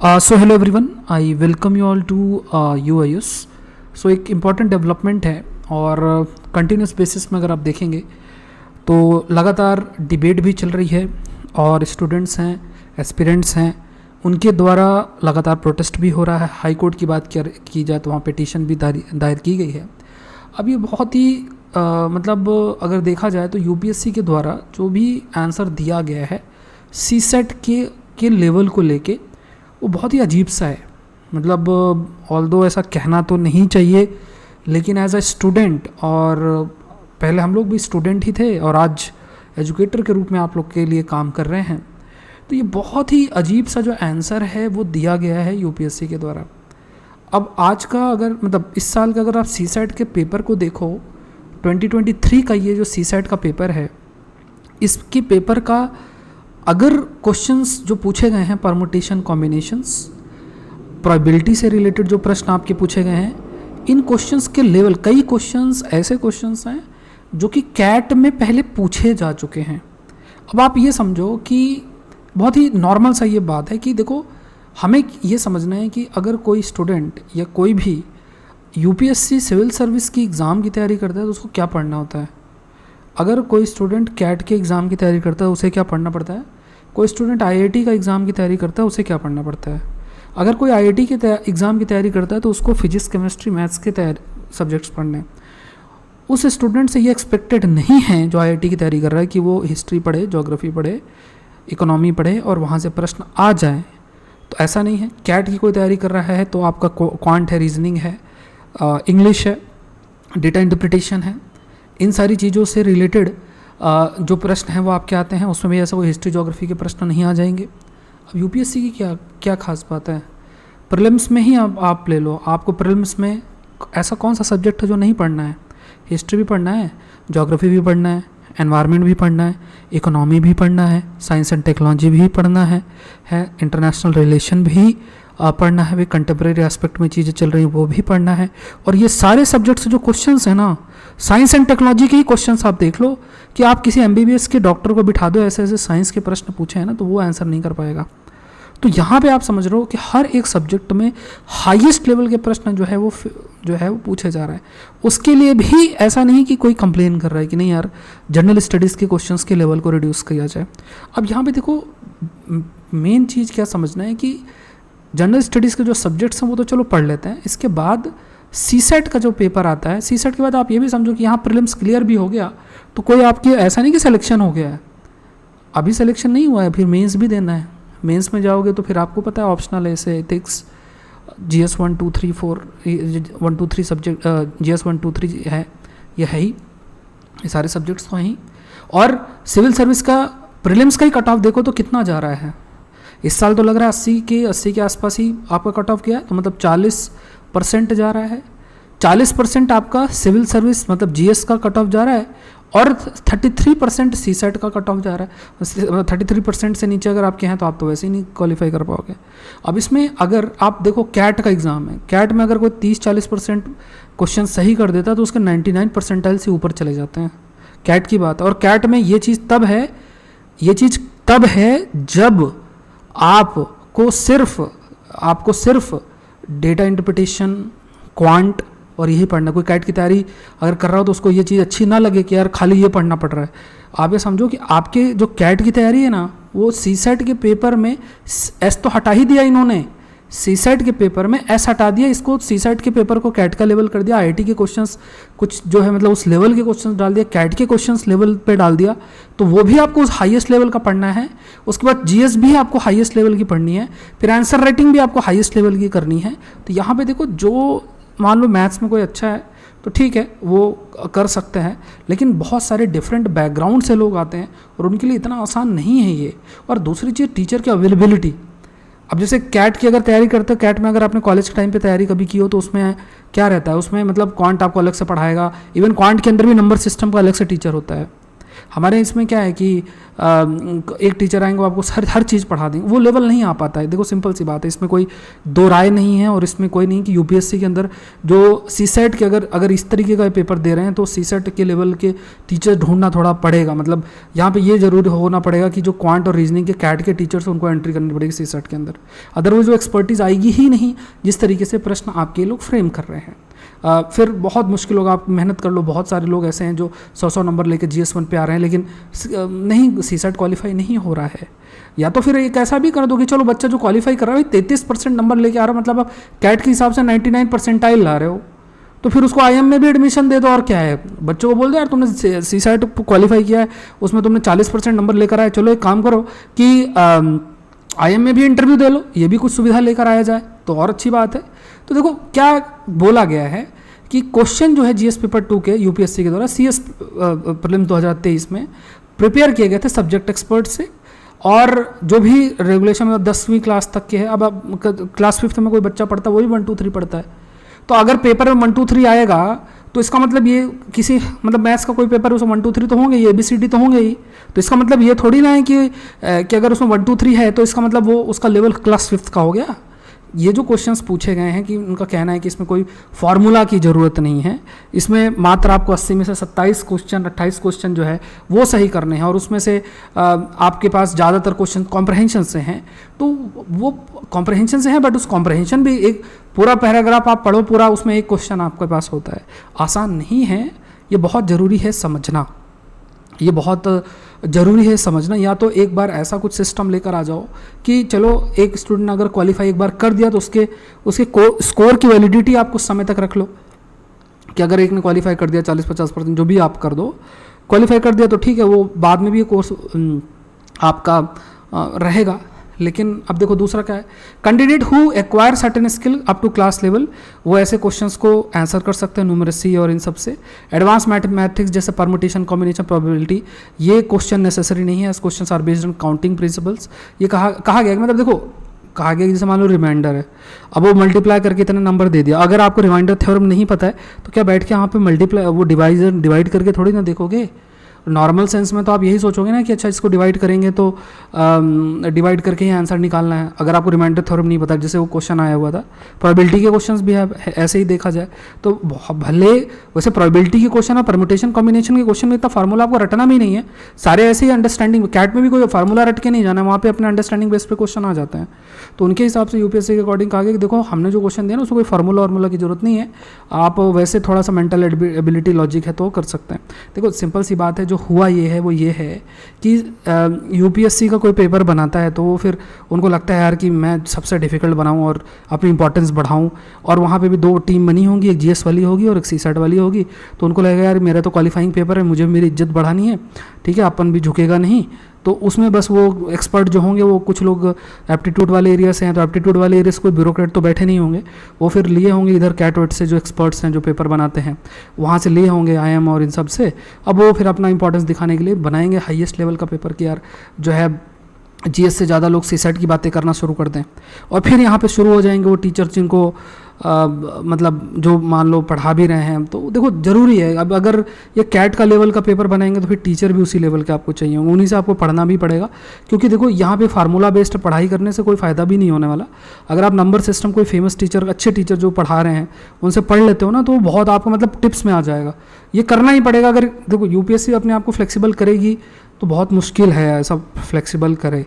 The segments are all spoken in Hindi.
So hello everyone, I welcome you all to UIS। So एक इम्पॉर्टेंट डेवलपमेंट है और कंटिन्यूस बेसिस में अगर आप देखेंगे तो लगातार डिबेट भी चल रही है और स्टूडेंट्स हैं, एस्पिरेंट्स हैं, उनके द्वारा लगातार प्रोटेस्ट भी हो रहा है। हाई कोर्ट की बात की जाए तो वहाँ पिटीशन भी दायर की गई है। अब ये बहुत ही मतलब अगर देखा जाए तो UPSC के द्वारा जो भी आंसर दिया गया है CSET के लेवल को लेके वो बहुत ही अजीब सा है। मतलब ऑल्दो ऐसा कहना तो नहीं चाहिए, लेकिन एज अ स्टूडेंट, और पहले हम लोग भी स्टूडेंट ही थे और आज एजुकेटर के रूप में आप लोग के लिए काम कर रहे हैं, तो ये बहुत ही अजीब सा जो आंसर है वो दिया गया है UPSC के द्वारा। अब आज का अगर मतलब इस साल का अगर आप CSET के पेपर को देखो, 2023 का ये जो CSET का पेपर है, इसके पेपर का अगर क्वेश्चंस जो पूछे गए हैं परमुटेशन कॉम्बिनेशंस, प्रोबेबिलिटी से रिलेटेड जो प्रश्न आपके पूछे गए हैं, इन क्वेश्चंस के लेवल, कई क्वेश्चंस ऐसे क्वेश्चंस हैं जो कि कैट में पहले पूछे जा चुके हैं। अब आप ये समझो कि बहुत ही नॉर्मल सा ये बात है कि देखो, हमें ये समझना है कि अगर कोई स्टूडेंट या कोई भी UPSC सिविल सर्विस की एग्ज़ाम की तैयारी करता है तो उसको क्या पढ़ना होता है। अगर कोई स्टूडेंट कैट के एग्ज़ाम की तैयारी करता है उसे क्या पढ़ना पड़ता है। कोई स्टूडेंट IIT का एग्ज़ाम की तैयारी करता है उसे क्या पढ़ना पड़ता है। अगर कोई IIT के एग्ज़ाम की तैयारी करता है तो उसको फिजिक्स, केमिस्ट्री, मैथ्स के सब्जेक्ट्स पढ़ने। उस स्टूडेंट से ये एक्सपेक्टेड नहीं है जो IIT की तैयारी कर रहा है कि वो हिस्ट्री पढ़े, ज्योग्राफी पढ़े, इकोनॉमी पढ़े और वहाँ से प्रश्न आ जाए। तो ऐसा नहीं है। कैट की कोई तैयारी कर रहा है तो आपका क्वांट है, रीजनिंग है, इंग्लिश है, डेटा इंटरप्रिटेशन है, इन सारी चीज़ों से रिलेटेड जो प्रश्न हैं वो आपके आते हैं। उसमें भी ऐसा कोई हिस्ट्री, ज्योग्राफी के प्रश्न नहीं आ जाएंगे। अब UPSC की क्या खास बात है। प्रीलिम्स में ही आप ले लो, आपको प्रीलिम्स में ऐसा कौन सा सब्जेक्ट है जो नहीं पढ़ना है। हिस्ट्री भी पढ़ना है, ज्योग्राफी भी पढ़ना है, एनवायरनमेंट भी पढ़ना है, इकोनॉमी भी पढ़ना है, साइंस एंड टेक्नोलॉजी भी पढ़ना है इंटरनेशनल रिलेशन भी पढ़ना है, वे कंटेम्प्रेरी एस्पेक्ट में चीज़ें चल रही हैं वो भी पढ़ना है। और ये सारे सब्जेक्ट्स जो क्वेश्चंस हैं ना, साइंस एंड टेक्नोलॉजी के ही क्वेश्चंस आप देख लो कि आप किसी MBBS के डॉक्टर को बिठा दो, ऐसे ऐसे साइंस के प्रश्न पूछे हैं ना, तो वो आंसर नहीं कर पाएगा। तो यहाँ पे आप समझ रहे हो कि हर एक सब्जेक्ट में हाईएस्ट लेवल के प्रश्न जो है वो पूछे जा रहा है। उसके लिए भी ऐसा नहीं कि कोई कंप्लेन कर रहा है कि नहीं यार, जनरल स्टडीज़ के क्वेश्चंस के लेवल को रिड्यूस किया जाए। अब यहाँ पे देखो, मेन चीज़ क्या समझना है कि जनरल स्टडीज़ के जो सब्जेक्ट्स हैं वो तो चलो पढ़ लेते हैं। इसके बाद CSET का जो पेपर आता है, CSET के बाद आप ये भी समझो कि यहाँ प्रीलिम्स क्लियर भी हो गया तो कोई आपकी ऐसा नहीं कि सिलेक्शन हो गया है। अभी सिलेक्शन नहीं हुआ है, फिर मेंस भी देना है। मेंस में जाओगे तो फिर आपको पता है ऑप्शनल ऐसे एथिक्स, GS 1 2 3 4 1 2 3 सब्जेक्ट, GS 1 2 3 है, ये है ही, ये सारे सब्जेक्ट्स तो हैं ही। और सिविल सर्विस का प्रीलिम्स का ही कट ऑफ देखो तो कितना जा रहा है। इस साल तो लग रहा है 80 के आसपास ही आपका कट ऑफ किया है, तो मतलब 40% जा रहा है। 40% आपका सिविल सर्विस मतलब GS का कट ऑफ जा रहा है और 33% CSET का कट ऑफ जा रहा है। 33% से नीचे अगर आपके हैं तो आप तो वैसे ही नहीं क्वालिफाई कर पाओगे। अब इसमें अगर आप देखो कैट का एग्ज़ाम है, कैट में अगर कोई 30-40% क्वेश्चन सही कर देता है तो उसके 99 परसेंटाइल से ऊपर चले जाते हैं। कैट की बात है। और कैट में ये चीज़ तब है जब आपको सिर्फ डेटा इंटरप्रिटेशन, क्वांट और यही पढ़ना। कोई कैट की तैयारी अगर कर रहा हो तो उसको ये चीज़ अच्छी ना लगे कि यार खाली ये पढ़ना पड़ रहा है। आप ये समझो कि आपके जो कैट की तैयारी है ना, वो CSET के पेपर में S तो हटा ही दिया इन्होंने। CSET के पेपर में S हटा दिया, इसको CSET के पेपर को कैट का लेवल कर दिया। IIT के क्वेश्चंस कुछ जो है मतलब उस लेवल के क्वेश्चंस डाल दिया, कैट के क्वेश्चंस लेवल पे डाल दिया, तो वो भी आपको उस हाईएस्ट लेवल का पढ़ना है। उसके बाद GS भी आपको हाईएस्ट लेवल की पढ़नी है, फिर आंसर राइटिंग भी आपको हाईएस्ट लेवल की करनी है। तो यहाँ पे देखो, जो मान लो मैथ्स में कोई अच्छा है तो ठीक है, वो कर सकते हैं, लेकिन बहुत सारे डिफरेंट बैकग्राउंड से लोग आते हैं और उनके लिए इतना आसान नहीं है ये। और दूसरी चीज़, टीचर की अवेलेबिलिटी। अब जैसे कैट की अगर तैयारी करते हो, कैट में अगर आपने कॉलेज के टाइम पे तैयारी कभी की हो तो उसमें क्या रहता है, उसमें मतलब क्वांट आपको अलग से पढ़ाएगा। इवन क्वांट के अंदर भी नंबर सिस्टम का अलग से टीचर होता है। हमारे इसमें क्या है कि एक टीचर आएंगे वो आपको हर चीज़ पढ़ा देंगे, वो लेवल नहीं आ पाता है। देखो सिंपल सी बात है, इसमें कोई दो राय नहीं है। और इसमें कोई नहीं कि यूपीएससी के अंदर जो सीसेट के अगर इस तरीके का पेपर दे रहे हैं तो सीसेट के लेवल के टीचर ढूंढना थोड़ा पड़ेगा। मतलब यहाँ पे ये जरूर होना पड़ेगा कि जो क्वांट और रीजनिंग के कैट के टीचर्स उनको एंट्री करनी पड़ेगी सीसेट के अंदर, अदरवाइज वो एक्सपर्टीज आएगी ही नहीं जिस तरीके से प्रश्न आपके लोग फ्रेम कर रहे हैं। फिर बहुत मुश्किल होगा, आप मेहनत कर लो। बहुत सारे लोग ऐसे हैं जो 100 नंबर लेके GS1 पे आ रहे हैं लेकिन नहीं, सीसेट क्वालिफाई नहीं हो रहा है। या तो फिर एक ऐसा भी कर दो कि चलो बच्चा जो क्वालिफाई कर रहा है 33% नंबर लेके आ रहा है, मतलब आप कैट के हिसाब से 99 परसेंटाइल ला रहे हो, तो फिर उसको IIM में भी एडमिशन दे दो। और क्या है, बच्चों को बोल दो यार तुमने सीसेट क्वालिफाई किया है, उसमें तुमने 40% नंबर लेकर आए, चलो एक काम करो कि IIM में भी इंटरव्यू दे लो, ये भी कुछ सुविधा लेकर आया जाए तो और अच्छी बात है। तो देखो क्या बोला गया है कि क्वेश्चन जो है GS पेपर 2 के यूपीएससी के द्वारा CS प्रीलिम्स 2023 में प्रिपेयर किए गए थे सब्जेक्ट एक्सपर्ट से, और जो भी रेगुलेशन में 10वीं क्लास तक के है। अब क्लास 5th में कोई बच्चा पढ़ता है वो भी 1 2 3 पढ़ता है, तो अगर पेपर में 1 2 3 आएगा तो इसका मतलब ये किसी मतलब मैथ्स का कोई पेपर है उसमें 1 2 3 तो होंगे ही, ABCD तो होंगे ही। तो इसका मतलब ये थोड़ी ना है कि अगर उसमें 1 2 3 है तो इसका मतलब वो उसका लेवल क्लास 5th का हो गया। ये जो क्वेश्चंस पूछे गए हैं कि उनका कहना है कि इसमें कोई फार्मूला की ज़रूरत नहीं है, इसमें मात्र आपको 80 में से 27 क्वेश्चन 28 क्वेश्चन जो है वो सही करने हैं, और उसमें से आपके पास ज़्यादातर क्वेश्चन कॉम्प्रहेंशन से हैं। तो वो कॉम्प्रहेंशन से हैं, बट उस कॉम्प्रहेंशन भी एक पूरा पैराग्राफ आप पढ़ो पूरा, उसमें एक क्वेश्चन आपके पास होता है। आसान नहीं है, ये बहुत ज़रूरी है समझना, ये बहुत ज़रूरी है समझना। या तो एक बार ऐसा कुछ सिस्टम लेकर आ जाओ कि चलो एक स्टूडेंट ने अगर क्वालिफाई एक बार कर दिया तो उसके स्कोर की वैलिडिटी आप कुछ समय तक रख लो कि अगर एक ने क्वालिफाई कर दिया 40-50% जो भी आप कर दो, क्वालिफाई कर दिया तो ठीक है, वो बाद में भी ये कोर्स आपका रहेगा। लेकिन अब देखो दूसरा क्या है, candidate who acquire certain skill up to class level, वो ऐसे क्वेश्चंस को आंसर कर सकते हैं न्यूमरेसी और इन सब से। एडवांस मैथमेटिक्स जैसे परमुटेशन कॉम्बिनेशन प्रोबेबिलिटी, ये क्वेश्चन नेसेसरी नहीं है, questions are based on counting principles. ये कहा गया, मतलब देखो कहा गया जैसे मान लो रिमाइंडर है, अब वो मल्टीप्लाई करके इतने नंबर दे दिया, अगर आपको रिमाइंडर थ्योरम नहीं पता है तो क्या बैठ के यहाँ पे मल्टीप्लाई वो डिवाइड करके थोड़ी ना देखोगे। नॉर्मल सेंस में तो आप यही सोचोगे ना कि अच्छा इसको डिवाइड करेंगे तो डिवाइड करके ही आंसर निकालना है, अगर आपको रिमाइंडर थ्योरम नहीं पता। जैसे वो क्वेश्चन आया हुआ था, प्रोबेबिलिटी के क्वेश्चंस भी है ऐसे ही देखा जाए तो भले वैसे प्रोबेबिलिटी के क्वेश्चन और परम्यूटेशन कॉम्बिनेशन के क्वेश्चन में इतना फार्मूला आपको रटना भी नहीं है, सारे ऐसे ही अंडरस्टैंडिंग, कैट में भी कोई फार्मूला रट के नहीं जाना है, वहाँ पे अपने अंडरस्टैंडिंग बेस पे क्वेश्चन आ जाते हैं। तो उनके हिसाब से यूपीएससी के अकॉर्डिंग कहा गया कि देखो हमने जो क्वेश्चन दिया ना उसको कोई फार्मूला वार्मूला की जरूरत नहीं है, आप वैसे थोड़ा सा मेंटल एबिलिटी लॉजिक है तो कर सकते हैं। देखो सिंपल सी बात है, जो हुआ ये है वो ये है कि यूपीएससी का कोई पेपर बनाता है तो वो फिर उनको लगता है यार कि मैं सबसे डिफिकल्ट बनाऊं और अपनी इंपॉर्टेंस बढ़ाऊं, और वहाँ पे भी 2 टीम बनी होंगी, एक जीएस वाली होगी और एक सीसेट वाली होगी। तो उनको लगेगा यार मेरा तो क्वालिफाइंग पेपर है, मुझे मेरी इज्जत बढ़ानी है, ठीक है, अपन भी झुकेगा नहीं। तो उसमें बस वो एक्सपर्ट जो होंगे वो कुछ लोग एप्टीट्यूड वाले एरिया से हैं, तो एप्टीट्यूड वाले एरिया से कोई ब्यूरोक्रेट तो बैठे नहीं होंगे, वो फिर लिए होंगे इधर कैट वेट से जो एक्सपर्ट्स हैं जो पेपर बनाते हैं वहाँ से लिए होंगे IIM और इन सब से। अब वो फिर अपना इंपॉर्टेंस दिखाने के लिए बनाएंगे हाईएस्ट लेवल का पेपर कि यार जो है GS से ज़्यादा लोग सीसेट की बातें करना शुरू कर दें, और फिर यहाँ पे शुरू हो जाएंगे वो टीचर जिनको मतलब जो मान लो पढ़ा भी रहे हैं। तो देखो ज़रूरी है, अब अगर ये कैट का लेवल का पेपर बनाएंगे तो फिर टीचर भी उसी लेवल के आपको चाहिए होंगे, उन्हीं से आपको पढ़ना भी पड़ेगा, क्योंकि देखो यहाँ पे फार्मूला बेस्ड पढ़ाई करने से कोई फ़ायदा भी नहीं होने वाला। अगर आप नंबर सिस्टम कोई फेमस टीचर, अच्छे टीचर जो पढ़ा रहे हैं उनसे पढ़ लेते हो ना, तो बहुत आपको मतलब टिप्स में आ जाएगा। ये करना ही पड़ेगा, अगर देखो यूपीएससी अपने आप को फ्लेक्सिबल करेगी तो बहुत मुश्किल है ऐसा फ्लेक्सिबल करे,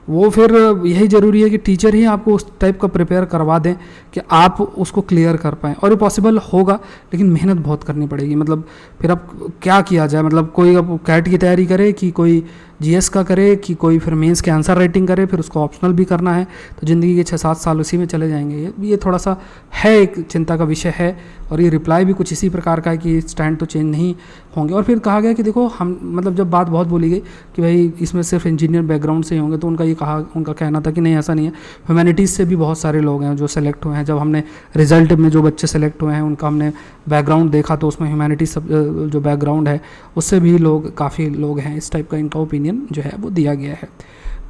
वो फिर यही ज़रूरी है कि टीचर ही आपको उस टाइप का प्रिपेयर करवा दें कि आप उसको क्लियर कर पाएँ, और ये पॉसिबल होगा लेकिन मेहनत बहुत करनी पड़ेगी। मतलब फिर अब क्या किया जाए, मतलब कोई अब कैट की तैयारी करे कि कोई GS का करे कि कोई फिर मेंस के आंसर राइटिंग करे, फिर उसको ऑप्शनल भी करना है, तो ज़िंदगी के 6-7 साल उसी में चले जाएंगे। ये थोड़ा सा है, एक चिंता का विषय है, और ये रिप्लाई भी कुछ इसी प्रकार का है कि स्टैंड तो चेंज नहीं होंगे। और फिर कहा गया कि देखो हम मतलब जब बात बहुत बोली गई कि भाई इसमें सिर्फ इंजीनियर बैकग्राउंड से ही होंगे, तो उनका कहना था कि नहीं ऐसा नहीं है, ह्यूमैनिटीज़ से भी बहुत सारे लोग हैं जो सेलेक्ट हुए हैं। जब हमने रिजल्ट में जो बच्चे सेलेक्ट हुए हैं उनका हमने बैकग्राउंड देखा तो उसमें ह्यूमैनिटीज़ जो बैकग्राउंड है उससे भी लोग काफ़ी लोग हैं, इस टाइप का इनका ओपिनियन जो है वो दिया गया है।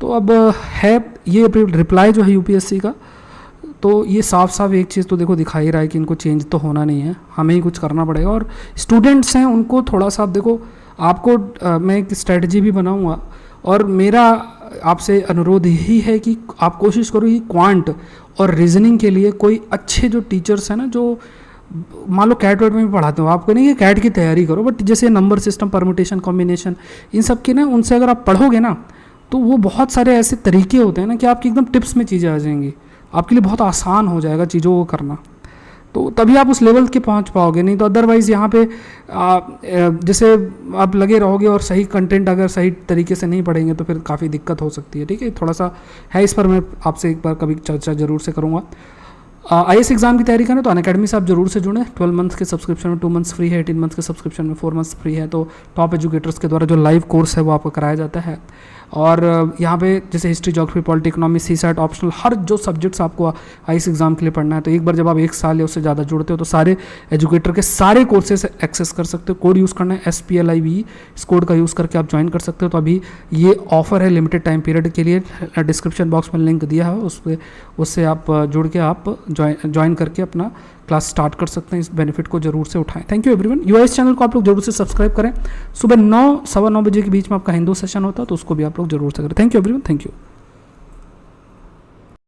तो अब है ये रिप्लाई जो है यूपीएससी का, तो ये साफ साफ एक चीज़ तो देखो दिखा ही रहा है कि इनको चेंज तो होना नहीं है, हमें ही कुछ करना पड़ेगा। और स्टूडेंट्स हैं उनको थोड़ा सा देखो, आपको मैं एक स्ट्रेटजी भी बनाऊंगा, और मेरा आपसे अनुरोध यही है कि आप कोशिश करो कि क्वांट और रीजनिंग के लिए कोई अच्छे जो टीचर्स हैं ना, जो मान लो कैट वेट में भी पढ़ाते हो, आपको नहीं कि कैट की तैयारी करो, बट जैसे नंबर सिस्टम, परमुटेशन, कॉम्बिनेशन, इन सब की ना, उनसे अगर आप पढ़ोगे ना, तो वो बहुत सारे ऐसे तरीके होते हैं ना कि आपकी एकदम टिप्स में चीज़ें आ जाएंगी, आपके लिए बहुत आसान हो जाएगा चीज़ों को करना। तो तभी आप उस लेवल के पहुंच पाओगे, नहीं तो अदरवाइज़ यहाँ पे जैसे आप लगे रहोगे और सही कंटेंट अगर सही तरीके से नहीं पढ़ेंगे तो फिर काफ़ी दिक्कत हो सकती है। ठीक है, थोड़ा सा है, इस पर मैं आपसे एक बार कभी चर्चा ज़रूर से करूँगा। IAS एग्जाम की तैयारी करें तो अनअकैडमी से आप जरूर से जुड़ें। 12 मंथ्स के सब्सक्रिप्शन में 2 मंथ्स फ्री है, 18 मंथ्स के सब्सक्रिप्शन में 4 मंथ्स फ्री है। तो टॉप एजुकेटर्स के द्वारा जो लाइव कोर्स है वो आपको कराया जाता है। और यहाँ पे जैसे history, geography, polity, economy, CSAT optional, हर जो सब्जेक्ट्स आपको IAS एग्जाम के लिए पढ़ना है, तो एक बार जब आप 1 साल या उससे ज़्यादा जुड़ते हो तो सारे एजुकेटर के सारे कोर्सेज एक्सेस कर सकते हो। कोड यूज़ करना है SPLIV, इस कोड का यूज़ करके आप ज्वाइन कर सकते हो। तो अभी ये ऑफर है लिमिटेड टाइम पीरियड के लिए, डिस्क्रिप्शन बॉक्स में लिंक दिया है, उससे आप जुड़ के आप ज्वाइन करके अपना क्लास स्टार्ट कर सकते हैं। इस बेनिफिट को जरूर से उठाएं। Thank you everyone. UIS channel को आप लोग जरूर से सब्सक्राइब करें। सुबह 9 सवा 9 बजे के बीच में आपका हिंदू सेशन होता है, तो उसको भी आप लोग जरूर से करें। Thank you everyone, thank you.